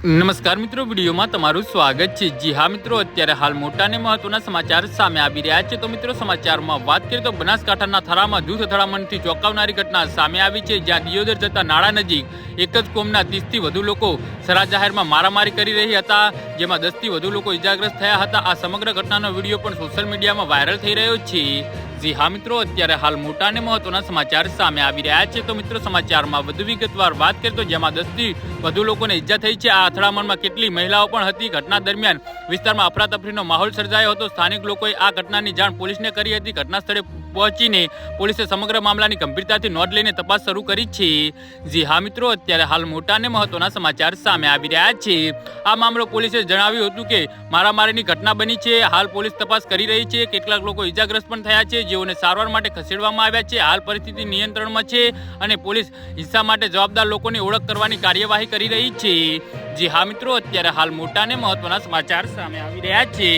નમસ્કાર મિત્રો, વિડીયોમાં તમારું સ્વાગત છે। જી હા મિત્રો, અત્યારે હાલ મોટા અને મહત્વના સમાચાર સામે આવી રહ્યા છે। તો મિત્રો, સમાચારમાં વાત કરીએ તો બનાસકાંઠાના થરામાં જૂથ અથડામણથી ચોંકાવનારી ઘટના સામે આવી છે, જ્યાં દિયોદર જતા નાળા નજીક એક જ કોમના 30થી વધુ લોકો સરા જાહેરમાં મારામારી કરી રહ્યા હતા, જેમાં 10થી વધુ લોકો ઇજાગ્રસ્ત થયા હતા। આ સમગ્ર ઘટનાનો વિડીયો પણ સોશિયલ મીડિયામાં વાયરલ થઈ રહ્યો છે। જી હા મિત્રો, અત્યારે હાલ મોટા અને મહત્વના સમાચાર સામે આવી રહ્યા છે। તો મિત્રો, સમાચારમાં વધુ વિગતવાર વાત કરીએ તો જેમાં 10થી વધુ લોકોને ઈજા થઈ છે। આ અથડામણમાં કેટલી મહિલાઓ પણ હતી। ઘટના દરમિયાન વિસ્તારમાં અફરાતફરીનો માહોલ સર્જાયો હતો। સ્થાનિક લોકોએ આ ઘટનાની જાણ પોલીસને કરી હતી। ઘટના સ્થળે પહોંચીને પોલીસે સમગ્ર મામલાની ગંભીરતાથી નોંધ લઈને તપાસ શરૂ કરી છે। જી હા મિત્રો, અત્યારે હાલ મોટા અને મહત્વના સમાચાર સામે આવી રહ્યા છે। આ મામલો પોલીસે જણાવ્યું હતું કે મારામારીની ઘટના બની છે। હાલ પોલીસ તપાસ કરી રહી છે। કેટલાક લોકો ઇજાગ્રસ્ત પણ થયા છે, જેઓને સારવાર માટે ખસેડવામાં આવ્યા છે। હાલ પરિસ્થિતિ નિયંત્રણમાં છે અને પોલીસ હિંસા માટે જવાબદાર લોકોની ઓળખ કરવાની કાર્યવાહી કરી રહી છે। જી હા મિત્રો, અત્યારે હાલ મોટા અને મહત્વના સમાચાર સામે આવી રહ્યા છે।